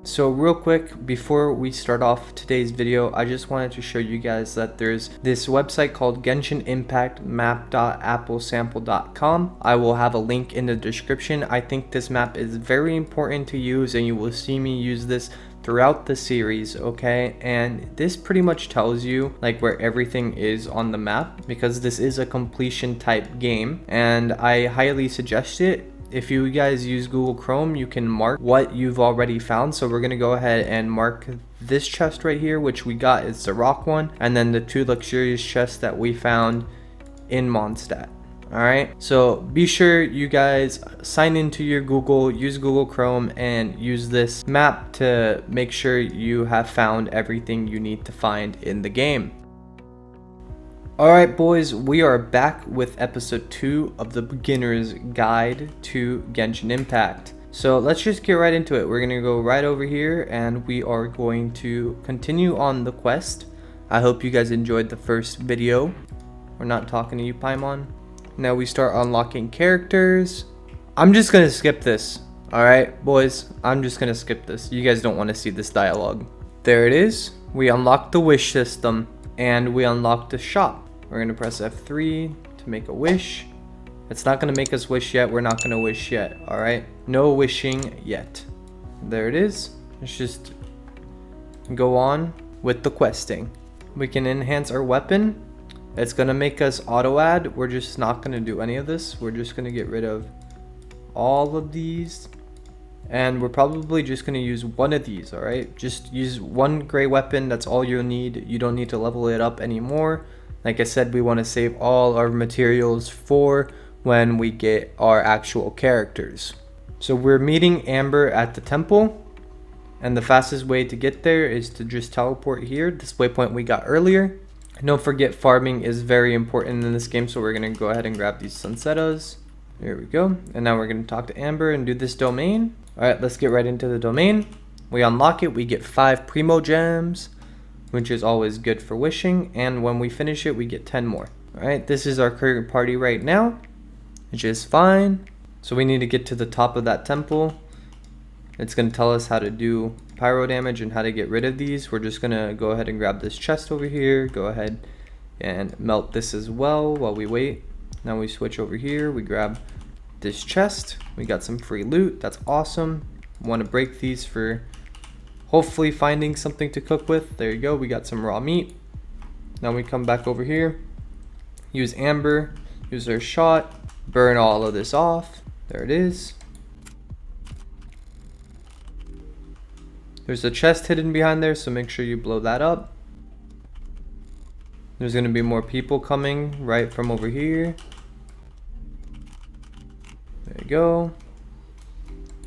So real quick, before we start off today's video, I just wanted to show you guys that there's this website called Genshin Impact map.applesample.com. I will have a link in the description. I think this map is very important to use, and you will see me use this throughout the series, okay? And this pretty much tells you like where everything is on the map, because this is a completion type game, and I highly suggest it. If you guys use Google Chrome, you can mark what you've already found. So we're gonna go ahead and mark this chest right here, which we got. It's the rock one, and then the two luxurious chests that we found in Mondstadt. All right, so be sure you guys sign into your Google, use Google Chrome, and use this map to make sure you have found everything you need to find in the game. Alright boys, we are back with episode 2 of the beginner's guide to Genshin Impact. So let's just get right into it. We're going to go right over here and we are going to continue on the quest. I hope you guys enjoyed the first video. We're not talking to you, Paimon. Now we start unlocking characters. I'm just going to skip this. Alright boys, I'm just going to skip this. You guys don't want to see this dialogue. There it is. We unlocked the wish system and we unlocked the shop. We're going to press F3 to make a wish. It's not going to make us wish yet. We're not going to wish yet. All right. No wishing yet. There it is. Let's just go on with the questing. We can enhance our weapon. It's going to make us auto add. We're just not going to do any of this. We're just going to get rid of all of these. And we're probably just going to use one of these. All right. Just use one gray weapon. That's all you'll need. You don't need to level it up anymore. Like I said, we want to save all our materials for when we get our actual characters. So we're meeting Amber at the temple, and the fastest way to get there is to just teleport here, this waypoint we got earlier. And don't forget, farming is very important in this game, so we're going to go ahead and grab these sunsettas. There we go. And now we're going to talk to Amber and do this domain. Alright, let's get right into the domain. We unlock it, we get 5 primo gems, which is always good for wishing, and when we finish it we get 10 more. All right, this is our current party right now, which is fine. So we need to get to the top of that temple. It's going to tell us how to do pyro damage and how to get rid of these. We're just going to go ahead and grab this chest over here, go ahead and melt this as well while we wait. Now we switch over here, we grab this chest, we got some free loot. That's awesome. Want to break these for hopefully finding something to cook with. There you go, we got some raw meat. Now we come back over here, use Amber, use our shot, burn all of this off. There it is. There's a chest hidden behind there, so make sure you blow that up. There's going to be more people coming right from over here. There you go.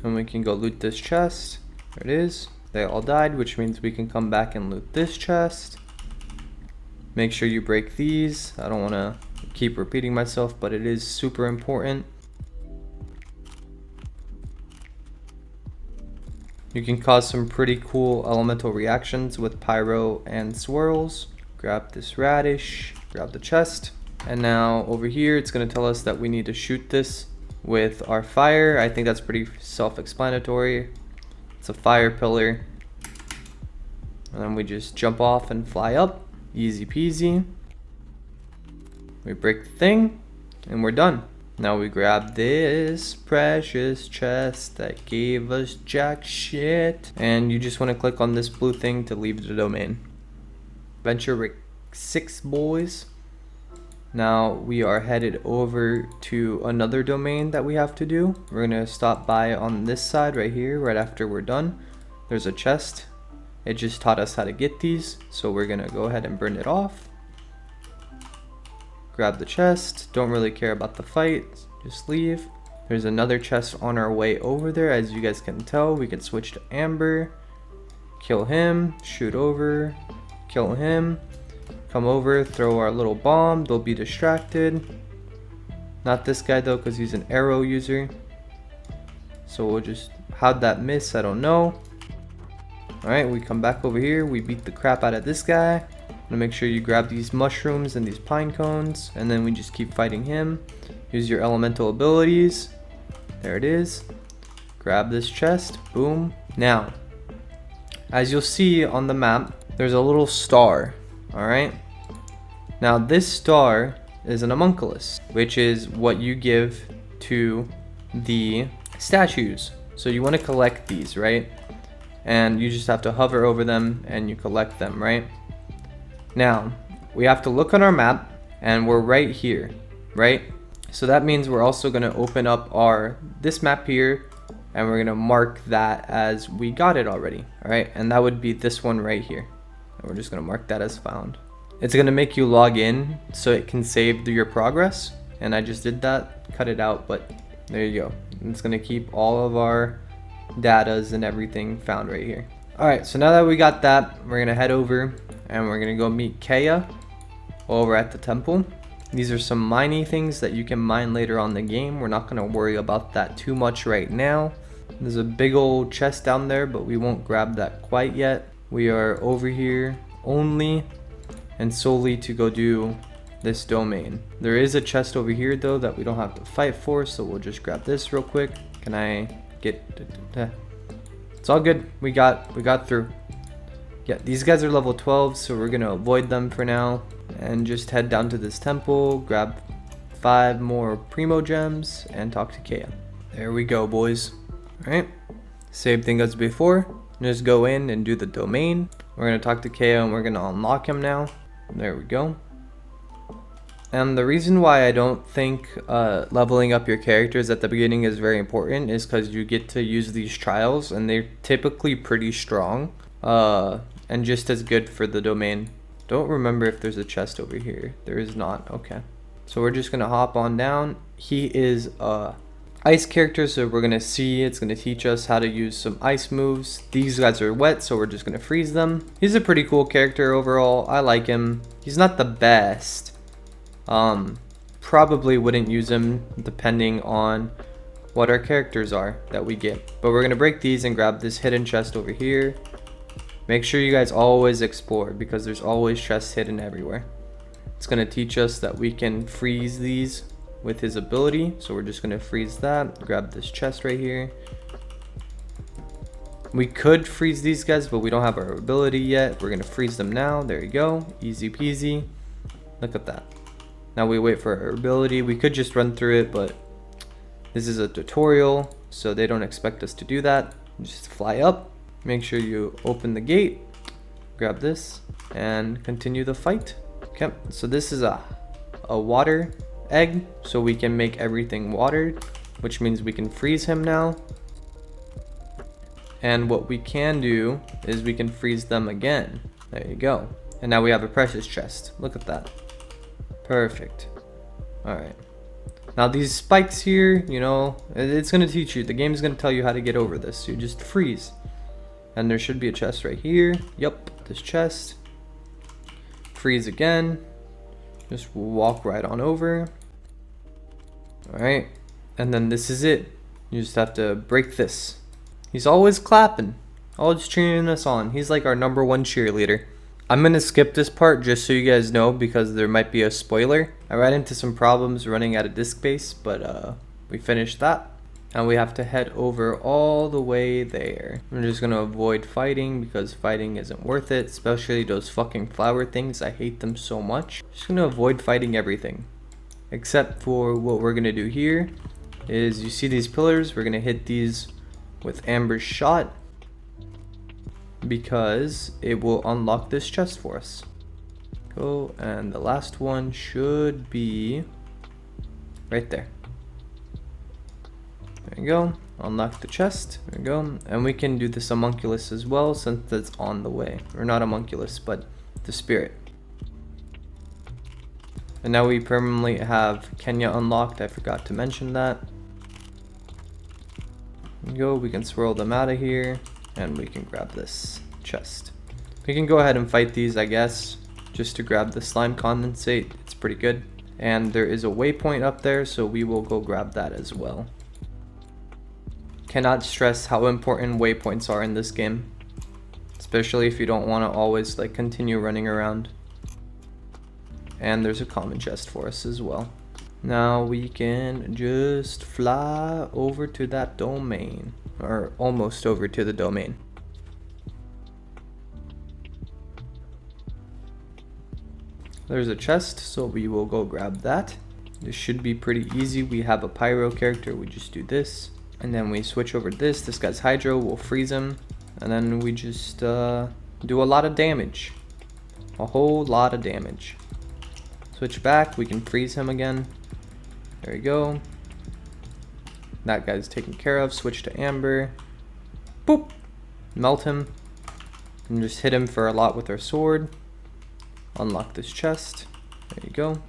And we can go loot this chest. There it is. They all died, which means we can come back and loot this chest. Make sure you break these. I don't want to keep repeating myself, but it is super important. You can cause some pretty cool elemental reactions with pyro and swirls. Grab this radish, grab the chest. And now over here, it's going to tell us that we need to shoot this with our fire. I think that's pretty self-explanatory. It's a fire pillar, and then we just jump off and fly up. Easy peasy. We break the thing and we're done. Now we grab this precious chest that gave us jack shit, and you just want to click on this blue thing to leave the domain. Adventure 6 boys. Now we are headed over to another domain that we have to do. We're going to stop by on this side right here right after we're done. There's a chest. It just taught us how to get these, so we're going to go ahead and burn it off. Grab the chest. Don't really care about the fight. Just leave. There's another chest on our way over there. As you guys can tell, we can switch to Amber. Kill him. Shoot over. Kill him. Come over, throw our little bomb. They'll be distracted. Not this guy though, because he's an arrow user. So we'll just, how'd that miss? I don't know. Alright, we come back over here. We beat the crap out of this guy. Make sure you grab these mushrooms and these pine cones, and then we just keep fighting him. Use your elemental abilities. There it is. Grab this chest. Boom. Now, as you'll see on the map, there's a little star. Alright? Now this star is an homunculus, which is what you give to the statues. So you want to collect these, right? And you just have to hover over them and you collect them, right? Now, we have to look on our map and we're right here, right? So that means we're also going to open up this map here and we're going to mark that as we got it already, all right? And that would be this one right here. And we're just going to mark that as found. It's going to make you log in so it can save your progress. And I just did that, cut it out, but there you go. It's going to keep all of our datas and everything found right here. All right, so now that we got that, we're going to head over and we're going to go meet Kaya over at the temple. These are some mining things that you can mine later on in the game. We're not going to worry about that too much right now. There's a big old chest down there, but we won't grab that quite yet. We are over here only and solely to go do this domain. There is a chest over here though that we don't have to fight for, so we'll just grab this real quick. Can I get... It's all good. We got through. Yeah, these guys are level 12, so we're going to avoid them for now. And just head down to this temple, grab 5 more Primo Gems, and talk to Kaya. There we go, boys. Alright, same thing as before. Just go in and do the domain. We're going to talk to Kaya and we're going to unlock him now. There we go. And the reason why I don't think leveling up your characters at the beginning is very important is because you get to use these trials and they're typically pretty strong and just as good for the domain. Don't remember if there's a chest over here. There is not. Okay. So we're just going to hop on down. He is a ice character, so we're going to see. It's going to teach us how to use some ice moves. These guys are wet, so we're just going to freeze them. He's a pretty cool character overall. I like him. He's not the best. Probably wouldn't use him depending on what our characters are that we get. But we're going to break these and grab this hidden chest over here. Make sure you guys always explore because there's always chests hidden everywhere. It's going to teach us that we can freeze these with his ability. So we're just going to freeze that. Grab this chest right here. We could freeze these guys, but we don't have our ability yet. We're going to freeze them now. There you go. Easy peasy. Look at that. Now we wait for our ability. We could just run through it, but this is a tutorial, so they don't expect us to do that. Just fly up. Make sure you open the gate, grab this, and continue the fight. Okay, so this is a water egg, so we can make everything watered, which means we can freeze him now. And what we can do is we can freeze them again. There you go. And now we have a precious chest. Look at that. Perfect. All right. Now these spikes here, you know, it's going to teach you. The game is going to tell you how to get over this. You just freeze. And there should be a chest right here. Yep, this chest. Freeze again. Just walk right on over. Alright. And then this is it. You just have to break this. He's always clapping. Always cheering us on. He's like our #1 cheerleader. I'm going to skip this part just so you guys know because there might be a spoiler. I ran into some problems running out of disk space, but we finished that. And we have to head over all the way there. I'm just going to avoid fighting because fighting isn't worth it. Especially those fucking flower things. I hate them so much. Just going to avoid fighting everything. Except for what we're going to do here is you see these pillars. We're going to hit these with Amber's shot. Because it will unlock this chest for us. Go, and the last one should be right there. There you go. Unlock the chest. There we go. And we can do this homunculus as well since it's on the way. Or not homunculus, but the spirit. And now we permanently have Kenya unlocked. I forgot to mention that. There we go. We can swirl them out of here. And we can grab this chest. We can go ahead and fight these, I guess. Just to grab the slime condensate. It's pretty good. And there is a waypoint up there, so we will go grab that as well. Cannot stress how important waypoints are in this game. Especially if you don't want to always like continue running around. And there's a common chest for us as well. Now we can just fly over to that domain. Or almost over to the domain. There's a chest, so we will go grab that. This should be pretty easy. We have a pyro character. We just do this. And then we switch over to this. This guy's hydro. We'll freeze him. And then we just do a lot of damage. A whole lot of damage. Switch back. We can freeze him again. There we go. That guy's taken care of. Switch to amber. Boop. Melt him. And just hit him for a lot with our sword. Unlock this chest. There you go.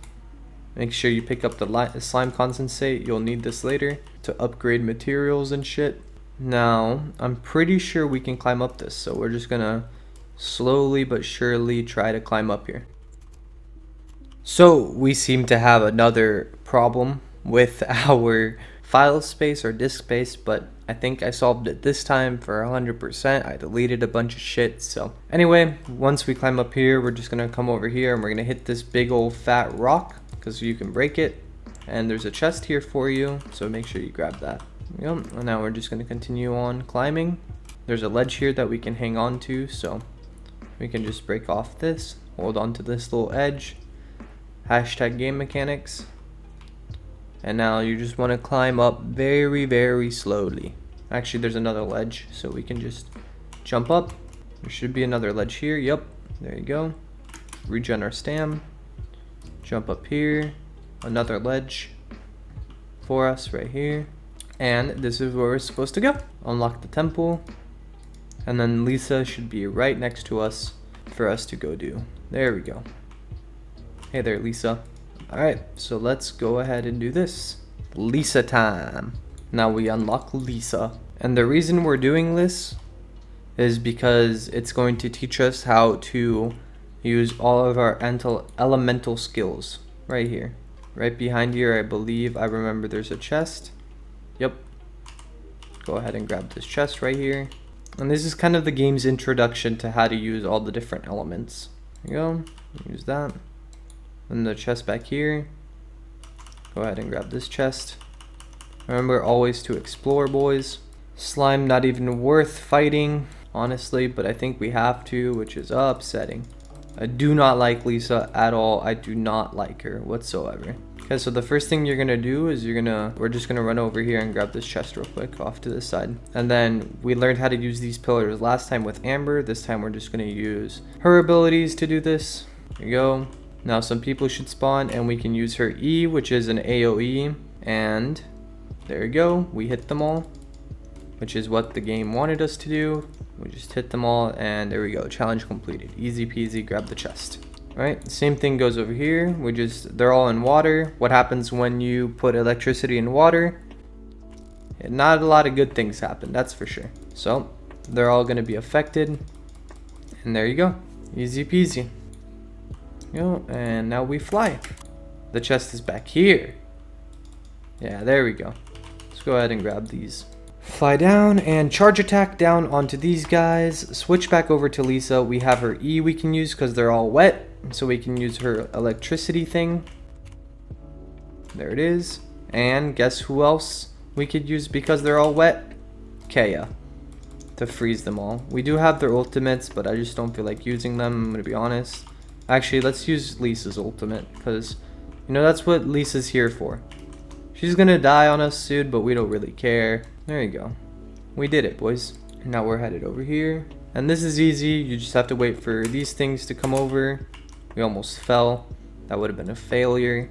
Make sure you pick up the slime condensate. You'll need this later to upgrade materials and shit. Now, I'm pretty sure we can climb up this. So we're just gonna slowly but surely try to climb up here. So we seem to have another problem with our file space or disk space, but I think I solved it this time for 100%. I deleted a bunch of shit. So anyway, once we climb up here, we're just gonna come over here and we're gonna hit this big old fat rock because you can break it. And there's a chest here for you, so make sure you grab that. Yep. And now we're just gonna continue on climbing. There's a ledge here that we can hang on to, so we can just break off this, hold on to this little edge. Hashtag game mechanics. And now you just want to climb up very, very slowly. Actually, there's another ledge, so we can just jump up. There should be another ledge here. Yep, there you go. Regen our stam. Jump up here. Another ledge for us right here. And this is where we're supposed to go. Unlock the temple. And then Lisa should be right next to us for us to go do. There we go. Hey there, Lisa. Alright, so let's go ahead and do this. Lisa time. Now we unlock Lisa. And the reason we're doing this is because it's going to teach us how to use all of our elemental skills right here. Right behind here, I believe, I remember there's a chest. Yep. Go ahead and grab this chest right here. And this is kind of the game's introduction to how to use all the different elements. There you go. Use that. And the chest back here. Go ahead and grab this chest. Remember always to explore, boys. Slime not even worth fighting, honestly, but I think we have to, which is upsetting. I do not like Lisa at all. I do not like her whatsoever. Okay, so the first thing you're gonna do is we're just gonna run over here and grab this chest real quick off to the side. And then we learned how to use these pillars last time with Amber. This time we're just gonna use her abilities to do this. There you go. Now some people should spawn and we can use her E, which is an AoE. And there you go. We hit them all, which is what the game wanted us to do. We just hit them all and there we go. Challenge completed. Easy peasy, grab the chest. Alright, same thing goes over here. They're all in water. What happens when you put electricity in water? Not a lot of good things happen, that's for sure. So they're all gonna be affected. And there you go. Easy peasy. And now we fly. The chest is back here. Yeah, there we go. Let's go ahead and grab these. Fly down and charge attack down onto these guys. Switch back over to Lisa. We have her E we can use because they're all wet. So we can use her electricity thing. There it is. And guess who else we could use because they're all wet? Kaya. To freeze them all. We do have their ultimates, but I just don't feel like using them, I'm gonna be honest. Actually, let's use Lisa's ultimate, because, you know, that's what Lisa's here for. She's gonna die on us soon, but we don't really care. There you go. We did it, boys. And now we're headed over here. And this is easy. You just have to wait for these things to come over. We almost fell. That would have been a failure.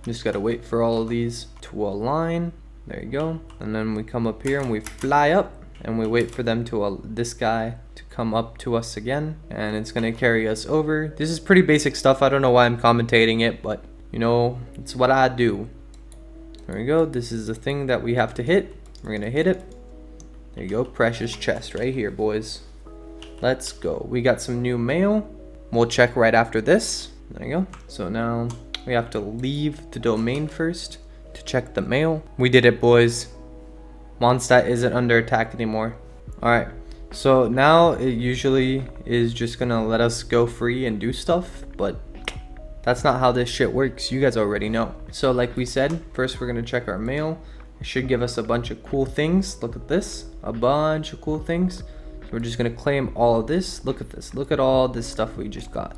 Just gotta wait for all of these to align. There you go. And then we come up here and we fly up. And we wait for them this guy to come up to us again, and it's gonna carry us over. This is pretty basic stuff. I don't know why I'm commentating it, but you know, it's what I do. There we go. This is the thing that we have to hit. We're gonna hit it. There you go. Precious chest right here, boys. Let's go. We got some new mail. We'll check right after this. There you go. So now we have to leave the domain first to check the mail. We did it, boys. Mondstadt isn't under attack anymore. Alright, so now it usually is just gonna let us go free and do stuff, but that's not how this shit works. You guys already know. So like we said, first we're gonna check our mail. It should give us a bunch of cool things. Look at this, a bunch of cool things. So we're just gonna claim all of this. Look at this. Look at all this stuff we just got.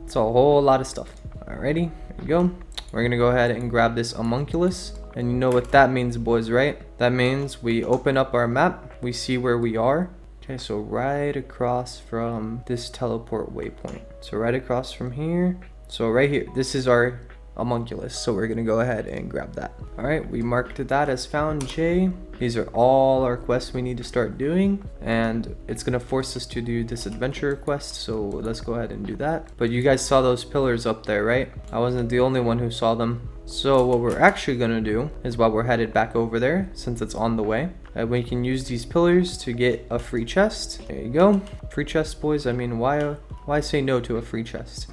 It's a whole lot of stuff. Alrighty, there you go. We're gonna go ahead and grab this homunculus. And you know what that means, boys, right? That means we open up our map. We see where we are. Okay, so right across from this teleport waypoint. So right across from here. So right here, this is our homunculus. So we're gonna go ahead and grab that. All right, we marked that as found J. These are all our quests we need to start doing. And it's gonna force us to do this adventure quest. So let's go ahead and do that. But you guys saw those pillars up there, right? I wasn't the only one who saw them. So what we're actually gonna do is while we're headed back over there, since it's on the way, we can use these pillars to get a free chest. There you go. Free chest, boys. I mean, why say no to a free chest?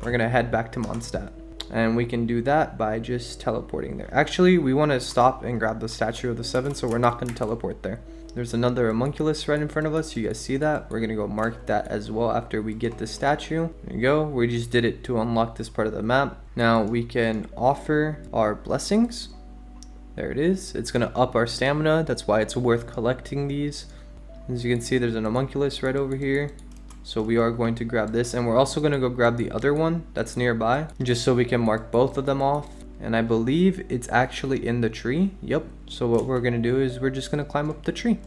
We're gonna head back to Mondstadt. And we can do that by just teleporting there. Actually, we want to stop and grab the statue of the seven, so we're not going to teleport there. There's another homunculus right in front of us. You guys see that? We're going to go mark that as well after we get the statue. There you go. We just did it to unlock this part of the map. Now we can offer our blessings. There it is. It's going to up our stamina. That's why it's worth collecting these. As you can see, there's an homunculus right over here. So we are going to grab this, and we're also going to go grab the other one that's nearby, just so we can mark both of them off. And I believe it's actually in the tree. Yep. So what we're going to do is we're just going to climb up the tree.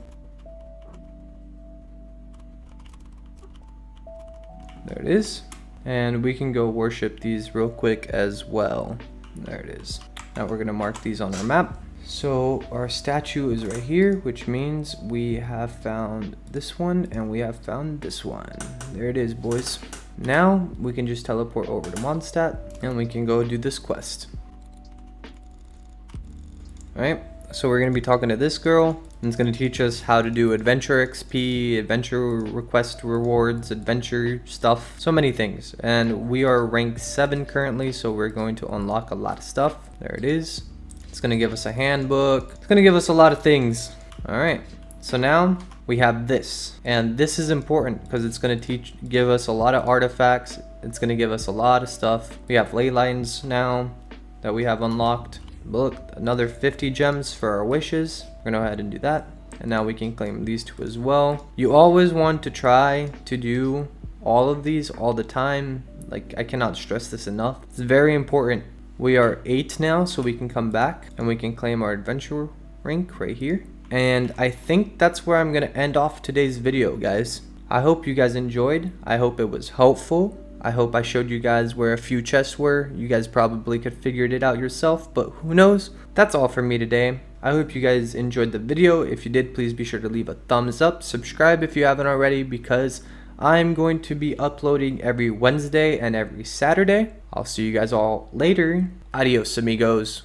There it is. And we can go worship these real quick as well. There it is. Now we're going to mark these on our map. So our statue is right here, which means we have found this one and we have found this one. There it is, boys. Now we can just teleport over to Mondstadt and we can go do this quest. Alright, so we're going to be talking to this girl, and it's going to teach us how to do adventure XP, adventure request rewards, adventure stuff, so many things. And we are rank 7 currently, so we're going to unlock a lot of stuff. There it is. It's going to give us a handbook. It's going to give us a lot of things. All right. So now we have this. And this is important because it's going to give us a lot of artifacts. It's going to give us a lot of stuff. We have ley lines now that we have unlocked. Look, another 50 gems for our wishes. We're going to go ahead and do that. And now we can claim these two as well. You always want to try to do all of these all the time. Like, I cannot stress this enough. It's very important. We are 8 now, so we can come back and we can claim our adventure rank right here. And I think that's where I'm going to end off today's video, guys. I hope you guys enjoyed. I hope it was helpful. I hope I showed you guys where a few chests were. You guys probably could figure it out yourself, but who knows? That's all for me today. I hope you guys enjoyed the video. If you did, please be sure to leave a thumbs up. Subscribe if you haven't already, because I'm going to be uploading every Wednesday and every Saturday. I'll see you guys all later. Adios, amigos.